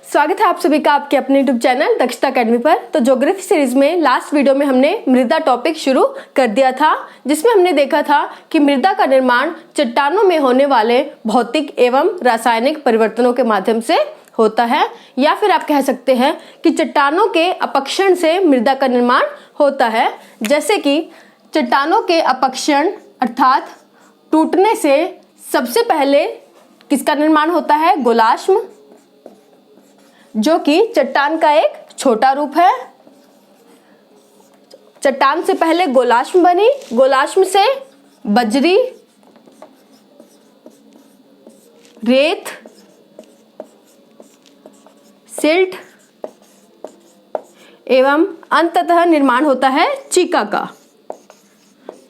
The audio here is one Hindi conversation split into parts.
स्वागत है आप सभी का आपके अपने यूट्यूब चैनल दक्षता अकेडमी पर। तो ज्योग्राफी सीरीज में लास्ट वीडियो में हमने मृदा टॉपिक शुरू कर दिया था, जिसमें हमने देखा था कि मृदा का निर्माण चट्टानों में होने वाले भौतिक एवं रासायनिक परिवर्तनों के माध्यम से होता है, या फिर आप कह सकते हैं कि चट्टानों के अपक्षण से मृदा का निर्माण होता है। जैसे कि चट्टानों के अपक्षण अर्थात टूटने से सबसे पहले किसका निर्माण होता है? गोलाश्म, जो कि चट्टान का एक छोटा रूप है। चट्टान से पहले गोलाश्म बनी, गोलाश्म से बजरी, रेत, सिल्ट एवं अंततः निर्माण होता है चीका का।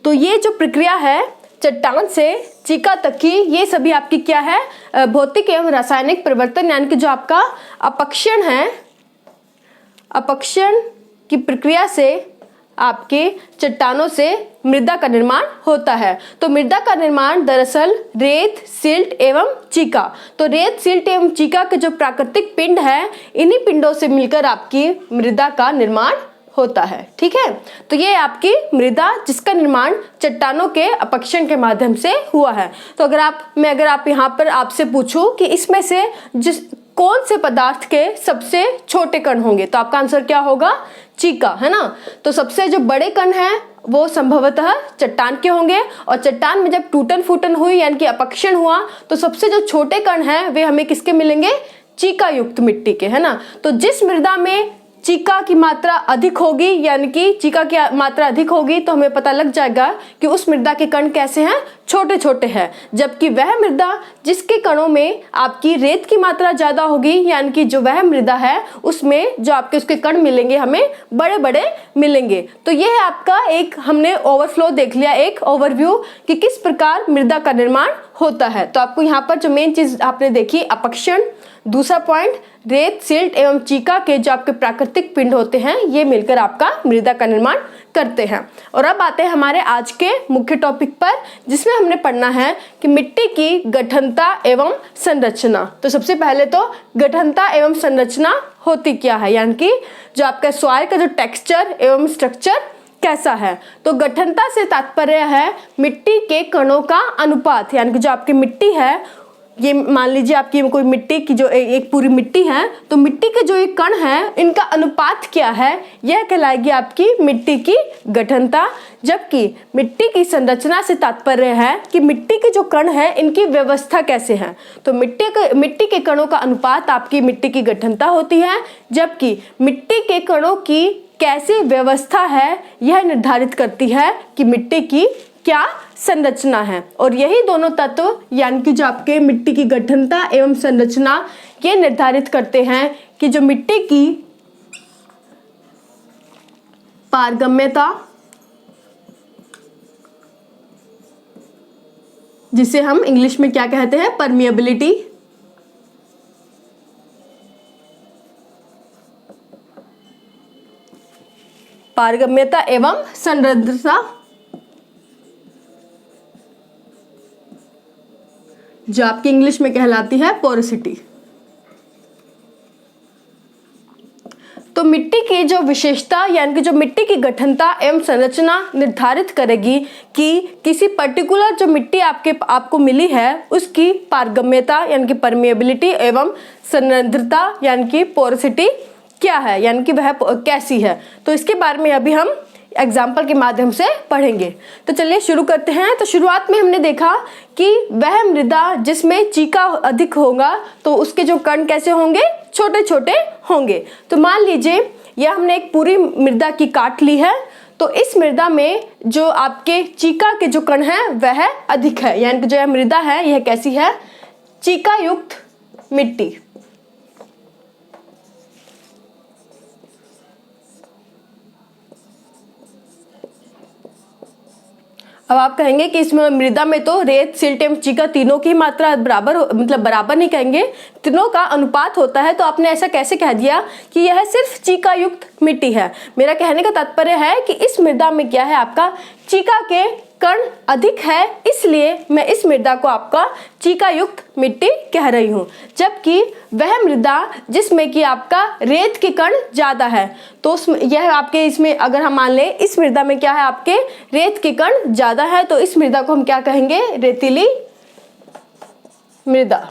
तो ये जो प्रक्रिया है चट्टान से चीका तक की, ये सभी आपकी क्या है? भौतिक एवं रासायनिक परिवर्तन, यानी कि जो आपका अपक्षण है, अपक्षण की प्रक्रिया से आपके चट्टानों से मृदा का निर्माण होता है। तो मृदा का निर्माण दरअसल रेत, सिल्ट एवं चीका, तो रेत, सिल्ट एवं चीका के जो प्राकृतिक पिंड है, इन्हीं पिंडों से मिलकर आपकी मृदा का निर्माण होता है। ठीक है, तो ये आपकी मृदा जिसका निर्माण चट्टानों के अपक्षण के माध्यम से हुआ है। तो अगर आप यहाँ पर आपसे पूछूं कि इसमें से कौन से पदार्थ के सबसे छोटे कण होंगे, तो आपका आंसर क्या होगा? चीका, है ना। तो सबसे जो बड़े कण हैं वो संभवतः चट्टान के होंगे, और चट्टान में जब टूटन फूटन हुई यानी कि अपक्षण हुआ, तो सबसे जो छोटे कण हैं वे हमें किसके मिलेंगे? चीका युक्त मिट्टी के, है ना। तो जिस मृदा में चीका की मात्रा अधिक होगी, यानी कि चीका की मात्रा अधिक होगी, तो हमें पता लग जाएगा कि उस मृदा के कण कैसे हैं? छोटे छोटे हैं। जबकि वह मृदा जिसके कणों में आपकी रेत की मात्रा ज्यादा होगी, यानी कि जो वह मृदा है उसमें जो आपके उसके कण मिलेंगे हमें बड़े बड़े मिलेंगे। तो यह है आपका एक हमने ओवरफ्लो देख लिया, एक ओवरव्यू कि किस प्रकार मृदा का निर्माण होता है। तो आपको यहाँ पर जो मेन चीज आपने देखी अपक्षण, दूसरा पॉइंट रेत, सिल्ट एवं चीका के जो आपके प्राकृतिक पिंड होते हैं, ये मिलकर आपका मृदा का निर्माण करते हैं। और अब आते हैं हमारे आज के मुख्य टॉपिक पर, जिसमें हमने पढ़ना है कि मिट्टी की गठनता एवं संरचना। तो सबसे पहले तो गठनता एवं संरचना होती क्या है, यानी कि जो आपका सॉइल का जो टेक्सचर एवं स्ट्रक्चर कैसा है। तो गठनता से तात्पर्य है मिट्टी के कणों का अनुपात, यानी कि जो आपकी मिट्टी है, ये मान लीजिए आपकी कोई मिट्टी की जो एक पूरी मिट्टी है, तो मिट्टी के जो एक कण है इनका अनुपात क्या है, यह कहलाएगी आपकी मिट्टी की गठनता। जबकि मिट्टी की संरचना से तात्पर्य है कि मिट्टी के जो कण है इनकी व्यवस्था कैसे है। तो मिट्टी के कणों का अनुपात आपकी मिट्टी की गठनता होती है, जबकि मिट्टी के कणों की कैसी व्यवस्था है यह निर्धारित करती है कि मिट्टी की क्या संरचना है। और यही दोनों तत्व, यानी कि जो आपके मिट्टी की गठनता एवं संरचना, ये निर्धारित करते हैं कि जो मिट्टी की पारगम्यता, जिसे हम इंग्लिश में क्या कहते हैं? परमिएबिलिटी, पारगम्यता एवं संरचना, जो आपकी इंग्लिश में कहलाती है पोरोसिटी। तो मिट्टी की जो विशेषता, यानी कि जो मिट्टी की गठनता एवं संरचना निर्धारित करेगी कि किसी पर्टिकुलर जो मिट्टी आपको मिली है उसकी पारगम्यता यानी कि परमिएबिलिटी एवं संरंध्रता यानी कि पोरोसिटी क्या है, यानी कि वह कैसी है। तो इसके बारे में अभी हम एग्जाम्पल के माध्यम से पढ़ेंगे। तो चलिए शुरू करते हैं। तो शुरुआत में हमने देखा कि वह मृदा जिसमें चीका अधिक होगा, तो उसके जो कण कैसे होंगे? छोटे छोटे होंगे। तो मान लीजिए यह हमने एक पूरी मृदा की काट ली है, तो इस मृदा में जो आपके चीका के जो कण है वह अधिक है, यानी कि जो यह मृदा है यह कैसी है? चीका युक्त मिट्टी। अब आप कहेंगे कि इसमें मृदा में तो रेत, सिल्ट एवं चीका तीनों की मात्रा बराबर नहीं कहेंगे, तीनों का अनुपात होता है। तो आपने ऐसा कैसे कह दिया कि यह सिर्फ चीका युक्त मिट्टी है? मेरा कहने का तात्पर्य है कि इस मृदा में क्या है? आपका चीका के कण अधिक है, इसलिए मैं इस मृदा को आपका चीका युक्त मिट्टी कह रही हूँ। जबकि वह मृदा जिसमें कि आपका रेत के कण ज्यादा है, तो यह आपके इसमें अगर हम मान लें इस मृदा में क्या है, आपके रेत के कण ज्यादा है, तो इस मृदा को हम क्या कहेंगे, रेतीली मृदा।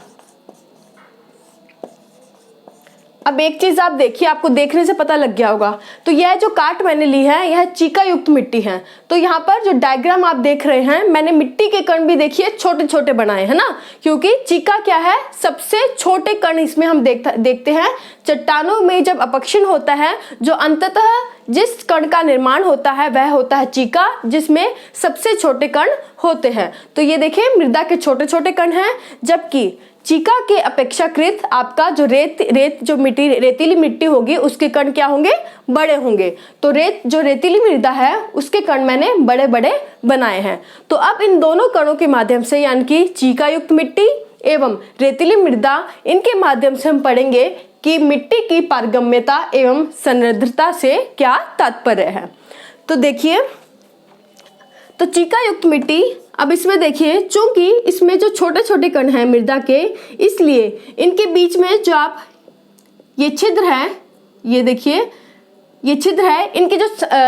अब एक चीज आप देखिए, आपको देखने से पता लग गया होगा, तो यह जो काट मैंने ली है यह चीका युक्त मिट्टी है। तो यहाँ पर जो डायग्राम आप देख रहे हैं, मैंने मिट्टी के कण भी देखिए छोटे छोटे बनाए हैं ना, क्योंकि चीका क्या है, सबसे छोटे कण इसमें हम देखते हैं। चट्टानों में जब अपक्षीण होता है, जो अंततः जिस कण का निर्माण होता है वह होता है चीका, जिसमें सबसे छोटे कण होते हैं। तो ये देखिए मृदा के छोटे छोटे कण हैं, जबकि चीका के अपेक्षाकृत आपका जो रेत जो मिट्टी रेतीली मिट्टी होगी उसके कण क्या होंगे, बड़े होंगे। तो जो रेतीली मृदा है उसके कण मैंने बड़े बड़े बनाए हैं। तो अब इन दोनों कणों के माध्यम से, यानी कि चीका युक्त मिट्टी एवं रेतीली मृदा, इनके माध्यम से हम पढ़ेंगे कि मिट्टी की पारगम्यता एवं समृद्धता से क्या तात्पर्य है। तो देखिए, तो चीका युक्त मिट्टी, अब इसमें देखिए चूंकि इसमें जो छोटे छोटे कण हैं मृदा के, इसलिए इनके बीच में जो आप ये छिद्र है, ये देखिए ये छिद्र है, इनके जो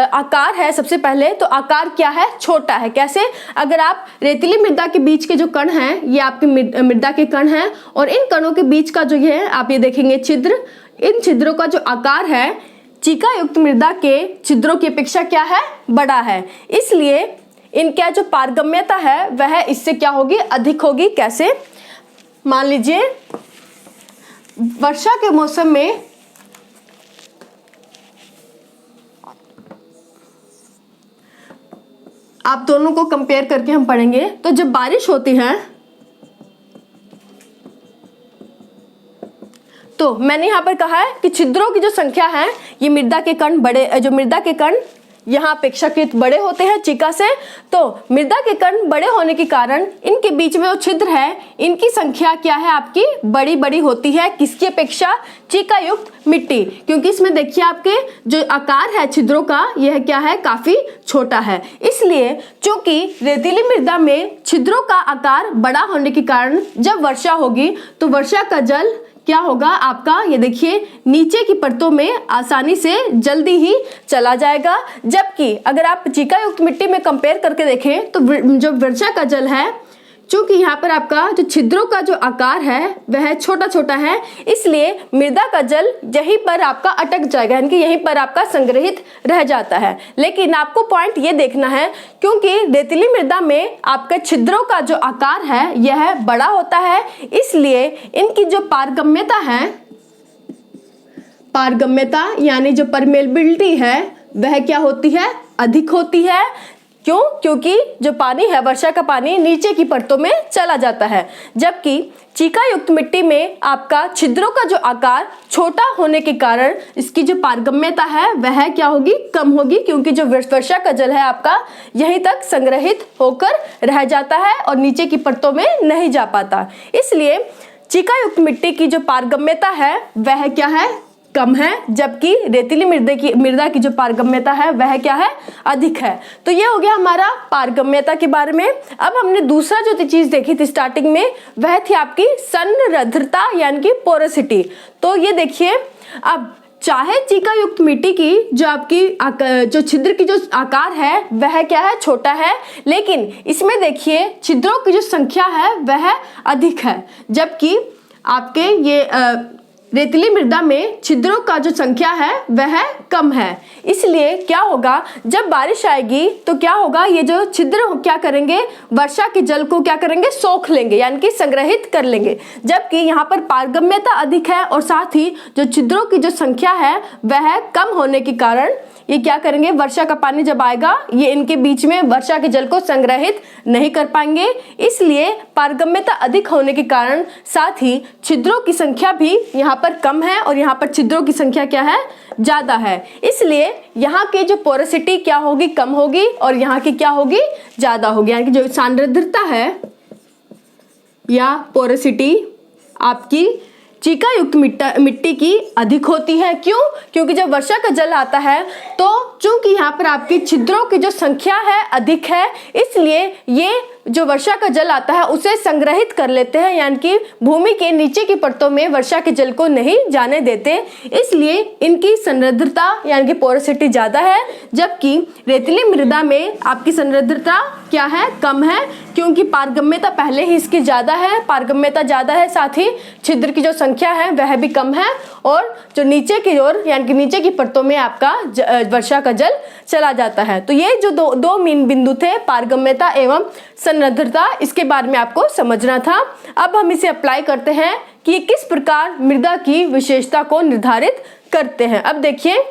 आकार है, सबसे पहले तो आकार क्या है, छोटा है। कैसे, अगर आप रेतीली मृदा के बीच के जो कण हैं, ये आपके मृदा के कण हैं, और इन कणों के बीच का जो ये है, आप ये देखेंगे छिद्र, इन छिद्रों का जो आकार है चीका युक्त मृदा के छिद्रों की अपेक्षा क्या है, बड़ा है। इसलिए इनका जो पारगम्यता है वह इससे क्या होगी, अधिक होगी। कैसे, मान लीजिए वर्षा के मौसम में आप दोनों को कंपेयर करके हम पढ़ेंगे। तो जब बारिश होती है, तो मैंने यहाँ पर कहा है कि छिद्रों की जो संख्या है, ये मृदा के कण बड़े, जो मृदा के कण यहाँ अपेक्षाकृत बड़े होते हैं चीका से। तो मृदा के कण बड़े होने के कारण इनके बीच में जो छिद्र है, इनकी संख्या क्या है, आपकी बड़ी बड़ी होती है। किसकी अपेक्षा, चीका युक्त मिट्टी, क्योंकि इसमें देखिए आपके जो आकार है छिद्रों का, यह क्या है, काफी छोटा है। इसलिए चूंकि रेतीली मृदा में छिद्रों का आकार बड़ा होने के कारण जब वर्षा होगी तो वर्षा का जल क्या होगा आपका, ये देखिए नीचे की परतों में आसानी से जल्दी ही चला जाएगा। जबकि अगर आप चीका युक्त मिट्टी में कंपेयर करके देखें, तो जो वर्षा का जल है, चूंकि यहाँ पर आपका जो छिद्रों का जो आकार है वह छोटा छोटा है, इसलिए मृदा का जल यहीं पर आपका अटक जाएगा, यानी कि यहीं पर आपका संग्रहित रह जाता है। लेकिन आपको पॉइंट ये देखना है, क्योंकि रेतीली मृदा में आपके छिद्रों का जो आकार है यह बड़ा होता है, इसलिए इनकी जो पारगम्यता है, पारगम्यता यानी जो परमेबिलिटी है वह क्या होती है, अधिक होती है। क्यों, क्योंकि जो पानी है, वर्षा का पानी नीचे की परतों में चला जाता है। जबकि चीका युक्त मिट्टी में आपका छिद्रों का जो आकार छोटा होने के कारण इसकी जो पारगम्यता है वह क्या होगी, कम होगी, क्योंकि जो वर्षा का जल है आपका यहीं तक संग्रहित होकर रह जाता है और नीचे की परतों में नहीं जा पाता। इसलिए चीका युक्त मिट्टी की जो पारगम्यता है वह क्या है, कम है, जबकि रेतीली मृदा की जो पारगम्यता है वह क्या है, अधिक है। तो ये हो गया हमारा पारगम्यता के बारे में। अब हमने दूसरा जो चीज देखी थी स्टार्टिंग में, वह थी आपकी संरद्धता यानी कि पोरोसिटी। तो ये देखिए, अब चाहे चीका युक्त मिट्टी की जो आपकी जो छिद्र की जो आकार है वह क्या है, छोटा है, लेकिन इसमें देखिए छिद्रों की जो संख्या है वह अधिक है। जबकि आपके ये रेतीली मृदा में छिद्रों का जो संख्या है वह कम है। इसलिए क्या होगा, जब बारिश आएगी तो क्या होगा, ये जो छिद्र क्या करेंगे, वर्षा के जल को क्या करेंगे, सोख लेंगे, यानी कि संग्रहित कर लेंगे। जबकि यहाँ पर पारगम्यता अधिक है और साथ ही जो छिद्रों की जो संख्या है वह कम होने के कारण ये क्या करेंगे, वर्षा का पानी जब आएगा ये इनके बीच में वर्षा के जल को संग्रहित नहीं कर पाएंगे। इसलिए पारगम्यता अधिक होने के कारण साथ ही छिद्रों की संख्या भी यहाँ पर कम है और यहाँ पर छिद्रों की संख्या क्या है, ज्यादा है। इसलिए यहाँ की जो पोरोसिटी क्या होगी, कम होगी, और यहाँ की क्या होगी, ज्यादा होगी। यानी कि जो सांद्रता है या पोरोसिटी आपकी चीका युक्त मिट्टी की अधिक होती है। क्यों? क्योंकि जब वर्षा का जल आता है तो चूंकि यहाँ पर आपकी छिद्रों की जो संख्या है अधिक है, इसलिए ये जो वर्षा का जल आता है उसे संग्रहित कर लेते हैं, यानी कि भूमि के नीचे की परतों में वर्षा के जल को नहीं जाने देते, इसलिए इनकी संरद्धता यानी कि पोरोसिटी ज्यादा है। जबकि रेतीली मृदा में आपकी संरद्धता क्या है? कम है, क्योंकि पारगम्यता पहले ही इसकी ज्यादा है, पारगम्यता ज्यादा है, साथ ही छिद्र की जो संख्या है वह भी कम है, और जो नीचे की ओर यानी कि नीचे की परतों में आपका वर्षा का जल चला जाता है। तो ये जो दो मेन बिंदु थे, पारगम्यता एवं संरद्धता, इसके बारे में आपको समझना था। अब हम इसे अप्लाई करते हैं कि किस प्रकार मृदा की विशेषता को निर्धारित करते हैं। अब देखिए,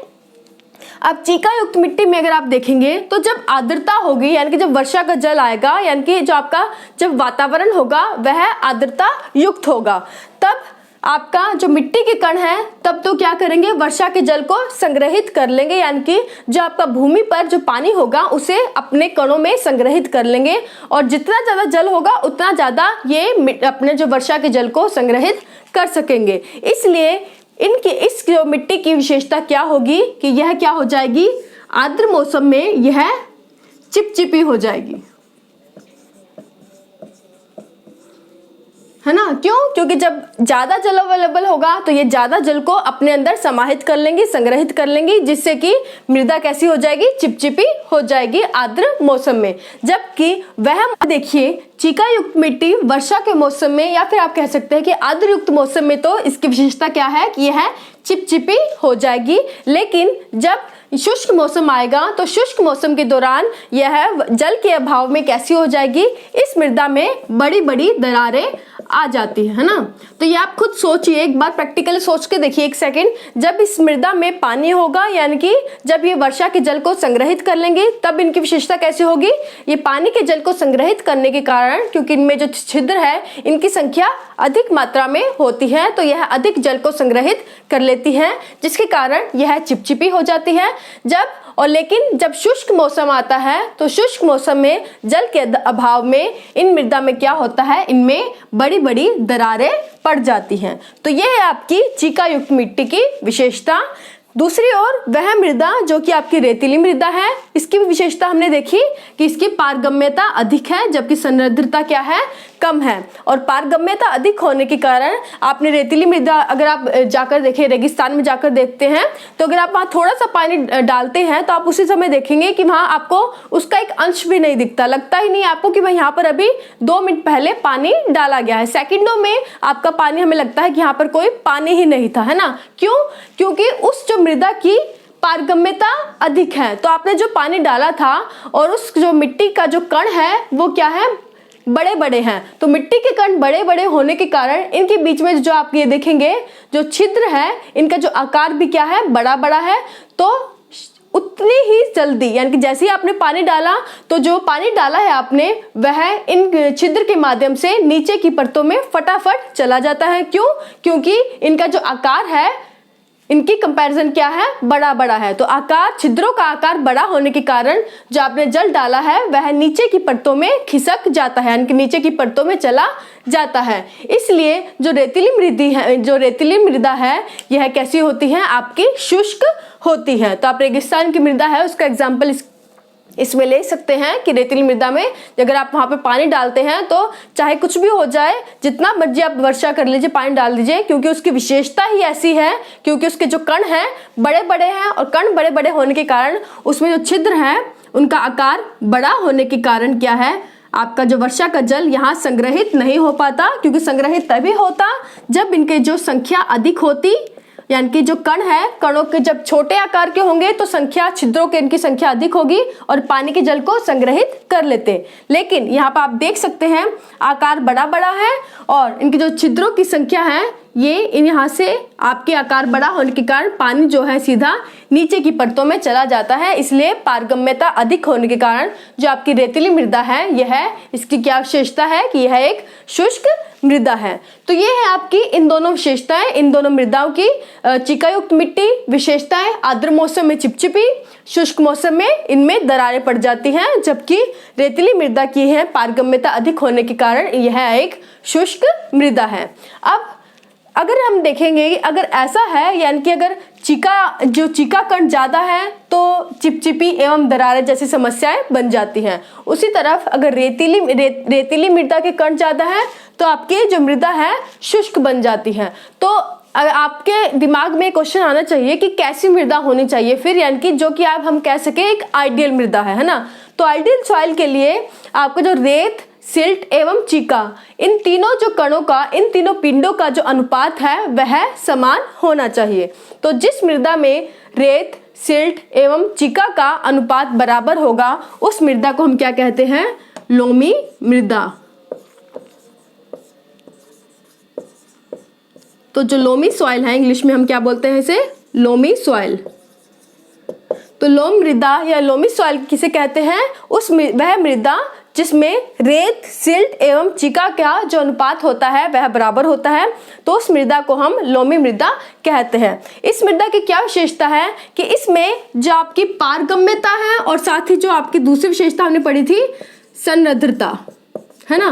अब चीका युक्त मिट्टी में अगर आप देखेंगे तो जब आर्द्रता होगी यानी कि जब वर्षा का जल आएगा, यानी कि जो आपका जब वातावरण होगा वह आर्द्रता युक्त होगा, तब आपका जो मिट्टी के कण है तब तो क्या करेंगे? वर्षा के जल को संग्रहित कर लेंगे, यानी कि जो आपका भूमि पर जो पानी होगा उसे अपने कणों में संग्रहित कर लेंगे, और जितना ज्यादा जल होगा उतना ज्यादा ये अपने जो वर्षा के जल को संग्रहित कर सकेंगे। इसलिए इनकी इस जो मिट्टी की विशेषता क्या होगी कि यह क्या हो जाएगी? आर्द्र मौसम में यह चिपचिपी हो जाएगी, है ना? क्यों? क्योंकि जब ज्यादा जल अवेलेबल होगा तो ये ज्यादा जल को अपने अंदर समाहित कर लेंगी, संग्रहित कर लेंगी, जिससे कि मृदा कैसी हो जाएगी? चिपचिपी हो जाएगी आर्द्र मौसम में। जबकि वह देखिए, चीका युक्त मिट्टी वर्षा के मौसम में या फिर आप कह सकते हैं कि आर्द्र युक्त मौसम में तो इसकी विशेषता क्या है कि यह चिपचिपी हो जाएगी, लेकिन जब शुष्क मौसम आएगा तो शुष्क मौसम के दौरान यह जल के अभाव में कैसी हो जाएगी? इस मृदा में बड़ी बड़ी दरारें आ जाती है ना? तो ये आप खुद सोचिए, एक बार प्रैक्टिकली सोच के देखिए एक सेकंड। जब इस मृदा में पानी होगा यानी कि जब ये वर्षा के जल को संग्रहित कर लेंगे तब इनकी विशेषता कैसी होगी? ये पानी के जल को संग्रहित करने के कारण, क्योंकि इनमें जो छिद्र है इनकी संख्या अधिक मात्रा में होती है, तो यह अधिक जल को संग्रहित कर लेती है, जिसके कारण यह चिपचिपी हो जाती है। लेकिन जब शुष्क मौसम आता है तो शुष्क मौसम में जल के अभाव में इन मृदा में क्या होता है? इनमें बड़ी बड़ी दरारें पड़ जाती हैं। तो यह है आपकी चीका युक्त मिट्टी की विशेषता। दूसरी ओर वह मृदा जो कि आपकी रेतीली मृदा है, इसकी भी विशेषता हमने देखी कि इसकी पारगम्यता अधिक है, जबकि संरद्धता क्या है? कम है। और पारगम्यता अधिक होने के कारण आपने रेतीली मृदा अगर आप जाकर देखें, रेगिस्तान में जाकर देखते हैं, तो अगर आप वहां थोड़ा सा पानी डालते हैं तो आप उसी समय देखेंगे कि वहां आपको उसका एक अंश भी नहीं दिखता, लगता ही नहीं आपको कि भाई यहाँ पर अभी 2 मिनट पहले पानी डाला गया है। सेकंडों में आपका पानी, हमें लगता है कि यहाँ पर कोई पानी ही नहीं था, है ना? क्यों? क्योंकि उस जो मृदा की पारगम्यता अधिक है, तो आपने जो पानी डाला था और उस जो मिट्टी का जो कण है वो क्या है? बड़े बड़े हैं। तो मिट्टी के कण बड़े बड़े होने के कारण इनके बीच में जो आप ये देखेंगे जो छिद्र है, इनका जो आकार भी क्या है? बड़ा बड़ा है। तो उतनी ही जल्दी, यानी कि जैसे ही आपने पानी डाला तो जो पानी डाला है आपने वह इन छिद्र के माध्यम से नीचे की परतों में फटाफट चला जाता है। क्यों? क्योंकि इनका जो आकार है, इनकी कंपैरिजन क्या है? बड़ा बड़ा है। तो आकार, छिद्रों का आकार बड़ा होने के कारण जो आपने जल डाला है वह नीचे की परतों में खिसक जाता है, यानी कि नीचे की परतों में चला जाता है। इसलिए जो रेतीली मृदा है यह कैसी होती है? आपकी शुष्क होती है। तो आप रेगिस्तान की मृदा है उसका एग्जाम्पल इसमें ले सकते हैं कि रेतीली मृदा में अगर आप वहां पे पानी डालते हैं तो चाहे कुछ भी हो जाए, जितना मर्जी आप वर्षा कर लीजिए, पानी डाल दीजिए, क्योंकि उसकी विशेषता ही ऐसी है, क्योंकि उसके जो कण हैं बड़े बड़े हैं, और कण बड़े बड़े होने के कारण उसमें जो छिद्र है उनका आकार बड़ा होने के कारण क्या है? आपका जो वर्षा का जल यहाँ संग्रहित नहीं हो पाता, क्योंकि संग्रहित तभी होता जब इनके जो संख्या अधिक होती, यानी कि जो कण है, कणों के जब छोटे आकार के होंगे तो छिद्रों की इनकी संख्या अधिक होगी और पानी के जल को संग्रहित कर लेते। लेकिन यहाँ पर आप देख सकते हैं आकार बड़ा बड़ा है और इनकी जो छिद्रों की संख्या है ये यहाँ से आपके आकार बड़ा होने के कारण पानी जो है सीधा नीचे की परतों में चला जाता है। इसलिए पारगम्यता अधिक होने के कारण जो आपकी रेतीली मृदा है यह, इसकी क्या विशेषता है कि यह एक शुष्क मृदा है। तो ये है आपकी इन दोनों विशेषताएं, इन दोनों मृदाओं की। चिकायुक्त मिट्टी विशेषताएं, आर्द्र मौसम में चिपचिपी, शुष्क मौसम में इनमें दरारें पड़ जाती हैं, जबकि रेतीली मृदा की है पारगम्यता अधिक होने के कारण यह एक शुष्क मृदा है। अब अगर हम देखेंगे कि अगर ऐसा है, यानी कि अगर चीका कण ज़्यादा है तो चिपचिपी एवं दरारें जैसी समस्याएं बन जाती हैं। उसी तरफ अगर रेतीली मृदा के कण ज़्यादा है तो आपकी जो मृदा है शुष्क बन जाती है। तो आपके दिमाग में क्वेश्चन आना चाहिए कि कैसी मृदा होनी चाहिए फिर, यानी कि जो कि हम कह सके एक आइडियल मृदा है ना। तो आइडियल सॉइल के लिए आपको जो रेत, सिल्ट एवं चीका, इन तीनों जो कणों का, इन तीनों पिंडों का जो अनुपात है वह समान होना चाहिए। तो जिस मृदा में रेत, सिल्ट एवं चीका का अनुपात बराबर होगा उस मृदा को हम क्या कहते हैं? लोमी मृदा। तो जो लोमी सॉइल है, इंग्लिश में हम क्या बोलते हैं इसे? Loamy soil. तो लोम मृदा या लोमी सॉइल किसे कहते हैं? वह मृदा जिसमें रेत, सिल्ट एवं चीका का जो अनुपात होता है वह बराबर होता है, तो उस मृदा को हम लोमी मृदा कहते हैं। इस मृदा की क्या विशेषता है कि इसमें जो आपकी पारगम्यता है और साथ ही जो आपकी दूसरी विशेषता हमने पढ़ी थी सन्निध्रता, है ना।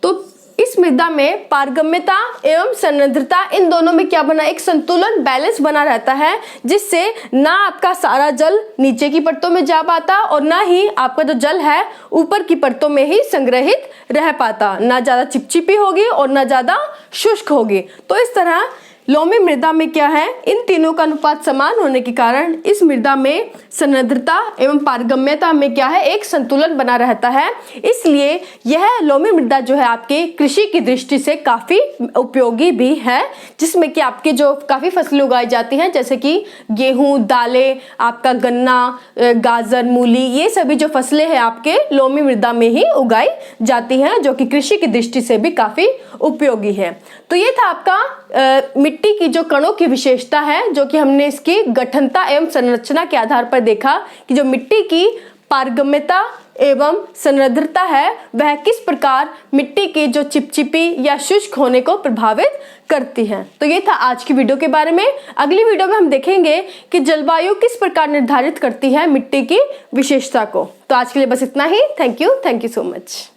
तो इस मृदा में पारगम्यता एवं सन्निध्रता, इन दोनों में क्या बना? एक संतुलन, बैलेंस बना रहता है, जिससे ना आपका सारा जल नीचे की परतों में जा पाता और ना ही आपका जो जल है ऊपर की परतों में ही संग्रहित रह पाता। ना ज्यादा चिपचिपी होगी और ना ज्यादा शुष्क होगी। तो इस तरह लोमी मृदा में क्या है? इन तीनों का अनुपात समान होने के कारण इस मृदा में सन्निध्रता एवं पारगम्यता में क्या है? एक संतुलन बना रहता है। इसलिए यह लोमी मृदा जो है आपके कृषि की दृष्टि से काफी उपयोगी भी है, जिसमें कि आपके जो काफी फसलें उगाई जाती हैं, जैसे कि गेहूं, दालें, आपका गन्ना, गाजर, मूली, ये सभी जो फसलें हैं आपके लोमी मृदा में ही उगाई जाती हैं, जो कि कृषि की दृष्टि से भी काफी उपयोगी है। तो ये था आपका मिट्टी की जो कणों की विशेषता है, जो कि हमने इसकी गठनता एवं संरचना के आधार पर देखा कि जो मिट्टी की पारगम्यता एवं सन्निध्रता है वह किस प्रकार मिट्टी की जो चिपचिपी या शुष्क होने को प्रभावित करती है। तो ये था आज की वीडियो के बारे में। अगली वीडियो में हम देखेंगे कि जलवायु किस प्रकार निर्धारित करती है मिट्टी की विशेषता को। तो आज के लिए बस इतना ही। Thank you so much.